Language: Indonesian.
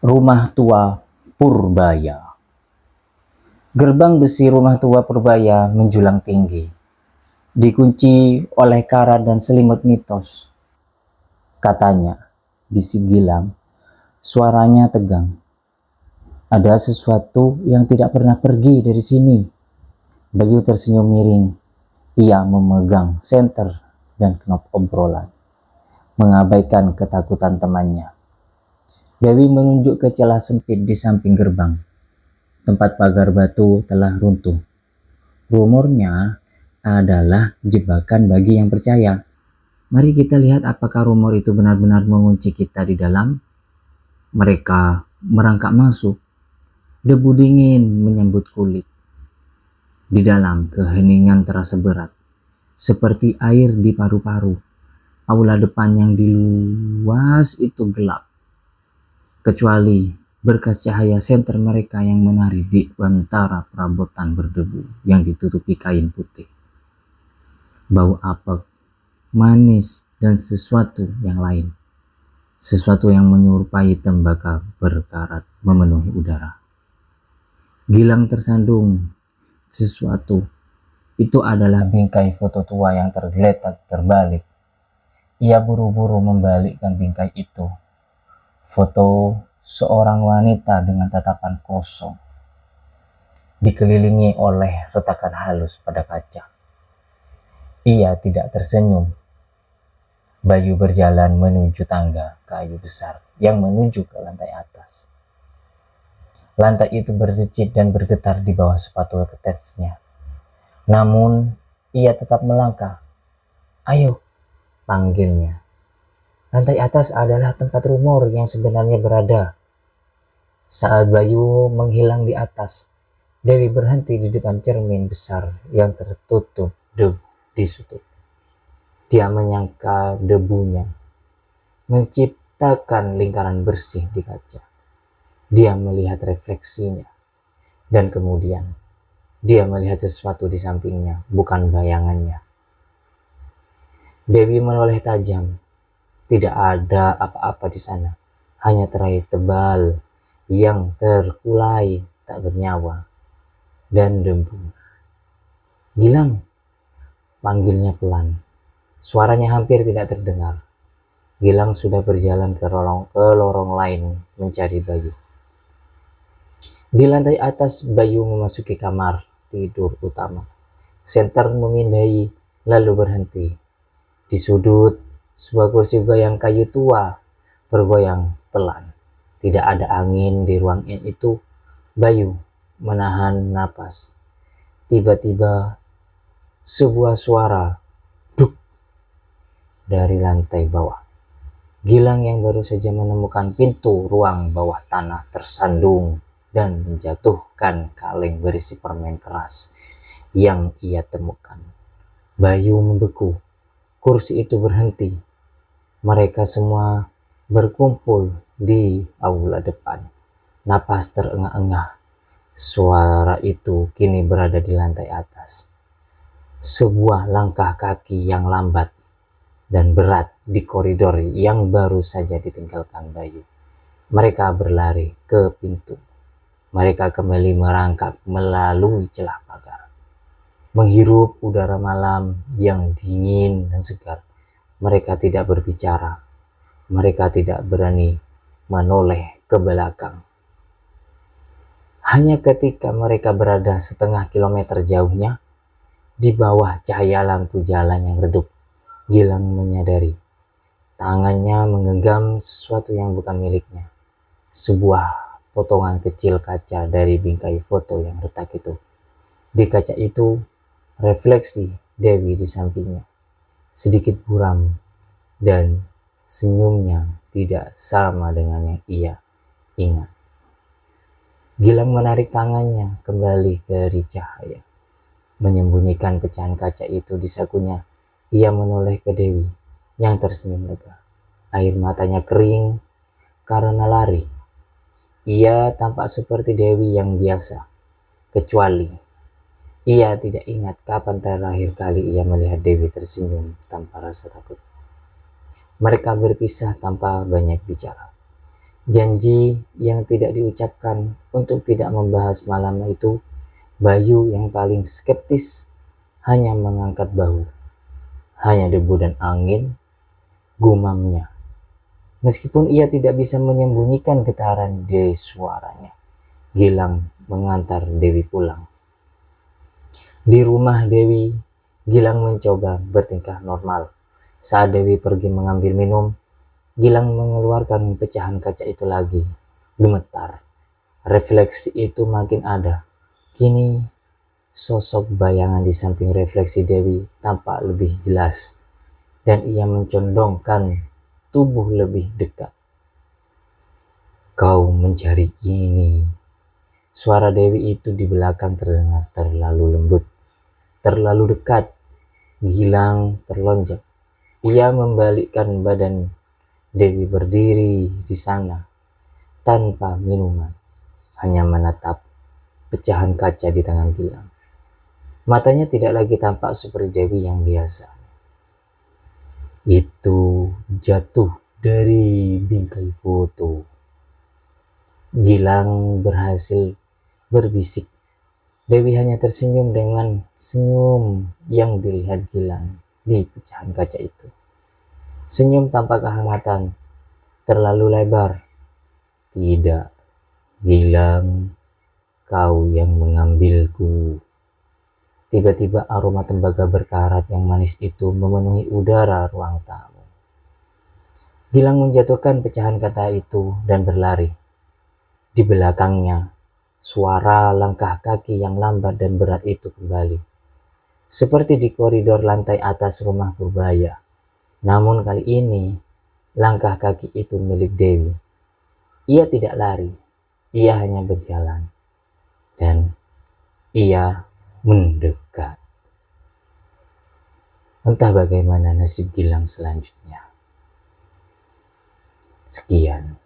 Rumah tua Purbaya. Gerbang besi rumah tua Purbaya menjulang tinggi, dikunci oleh karat dan selimut mitos. Katanya, bisik Gilang, suaranya tegang. Ada sesuatu yang tidak pernah pergi dari sini. Bayu tersenyum miring. Ia memegang senter dan knop obrolan, mengabaikan ketakutan temannya. Dewi menunjuk ke celah sempit di samping gerbang. Tempat pagar batu telah runtuh. Rumornya adalah jebakan bagi yang percaya. Mari kita lihat apakah rumor itu benar-benar mengunci kita di dalam. Mereka merangkak masuk. Debu dingin menyambut kulit. Di dalam keheningan terasa berat, seperti air di paru-paru. Aula depan yang di luas itu gelap, kecuali berkas cahaya senter mereka yang menari di antara perabotan berdebu yang ditutupi kain putih. Bau apek, manis, dan sesuatu yang lain. Sesuatu yang menyerupai tembakau berkarat memenuhi udara. Gilang tersandung. Sesuatu itu adalah bingkai foto tua yang tergeletak terbalik. Ia buru-buru membalikkan bingkai itu. Foto seorang wanita dengan tatapan kosong, dikelilingi oleh retakan halus pada kaca. Ia tidak tersenyum. Bayu berjalan menuju tangga kayu besar yang menuju ke lantai atas. Lantai itu berdecit dan bergetar di bawah sepatu ketetsnya. Namun, ia tetap melangkah. Ayo, panggilnya. Lantai atas adalah tempat rumor yang sebenarnya berada. Saat Bayu menghilang di atas, Dewi berhenti di depan cermin besar yang tertutup debu di sudut. Dia menyangka debunya menciptakan lingkaran bersih di kaca. Dia melihat refleksinya, dan kemudian dia melihat sesuatu di sampingnya, bukan bayangannya. Dewi menoleh tajam. Tidak ada apa-apa di sana, hanya tirai tebal yang terkulai tak bernyawa dan debu. Gilang, panggilnya pelan. Suaranya hampir tidak terdengar. Gilang sudah berjalan ke lorong lain mencari Bayu. Di lantai atas, Bayu memasuki kamar tidur utama. Senter memindai lalu berhenti. Di sudut, sebuah kursi goyang kayu tua bergoyang pelan. Tidak ada angin di ruangan itu. Bayu menahan napas. Tiba-tiba sebuah suara duk dari lantai bawah. Gilang yang baru saja menemukan pintu ruang bawah tanah tersandung dan menjatuhkan kaleng berisi permen keras yang ia temukan. Bayu membeku. Kursi itu berhenti. Mereka semua berkumpul di aula depan. Napas terengah-engah. Suara itu kini berada di lantai atas. Sebuah langkah kaki yang lambat dan berat di koridor yang baru saja ditinggalkan Bayu. Mereka berlari ke pintu. Mereka kembali merangkak melalui celah pagar. Menghirup udara malam yang dingin dan segar. Mereka tidak berbicara. Mereka tidak berani menoleh ke belakang. Hanya ketika mereka berada setengah kilometer jauhnya, di bawah cahaya lampu jalan yang redup, Gilang menyadari tangannya menggenggam sesuatu yang bukan miliknya. Sebuah potongan kecil kaca dari bingkai foto yang retak itu. Di kaca itu, refleksi Dewi di sampingnya. Sedikit buram dan senyumnya tidak sama dengan yang ia ingat. Gilang menarik tangannya kembali dari cahaya. Menyembunyikan pecahan kaca itu di sakunya, ia menoleh ke Dewi yang tersenyum lega. Air matanya kering karena lari. Ia tampak seperti Dewi yang biasa, kecuali ia tidak ingat kapan terakhir kali ia melihat Dewi tersenyum tanpa rasa takut. Mereka berpisah tanpa banyak bicara. Janji yang tidak diucapkan untuk tidak membahas malam itu. Bayu yang paling skeptis hanya mengangkat bahu. Hanya debu dan angin, gumamnya. Meskipun ia tidak bisa menyembunyikan getaran di suaranya. Gilang mengantar Dewi pulang. Di rumah Dewi, Gilang mencoba bertingkah normal. Saat Dewi pergi mengambil minum, Gilang mengeluarkan pecahan kaca itu lagi. Gemetar. Refleksi itu makin ada. Kini sosok bayangan di samping refleksi Dewi tampak lebih jelas. Dan ia mencondongkan tubuh lebih dekat. Kau mencari ini. Suara Dewi itu di belakang terdengar terlalu lembut. Terlalu dekat. Gilang terlonjak. Ia membalikkan badan. Dewi berdiri di sana tanpa minuman, hanya menatap pecahan kaca di tangan Gilang. Matanya tidak lagi tampak seperti Dewi yang biasa. Itu jatuh dari bingkai foto. Gilang berhasil berbisik. Dewi hanya tersenyum dengan senyum yang dilihat Gilang di pecahan kaca itu. Senyum tanpa kehangatan, terlalu lebar. Tidak, Gilang, kau yang mengambilku. Tiba-tiba aroma tembaga berkarat yang manis itu memenuhi udara ruang tamu. Gilang menjatuhkan pecahan kata itu dan berlari. Di belakangnya, suara langkah kaki yang lambat dan berat itu kembali. Seperti di koridor lantai atas rumah Purbaya. Namun kali ini, langkah kaki itu milik Dewi. Ia tidak lari, ia hanya berjalan. Dan ia mendekat. Entah bagaimana nasib Gilang selanjutnya. Sekian.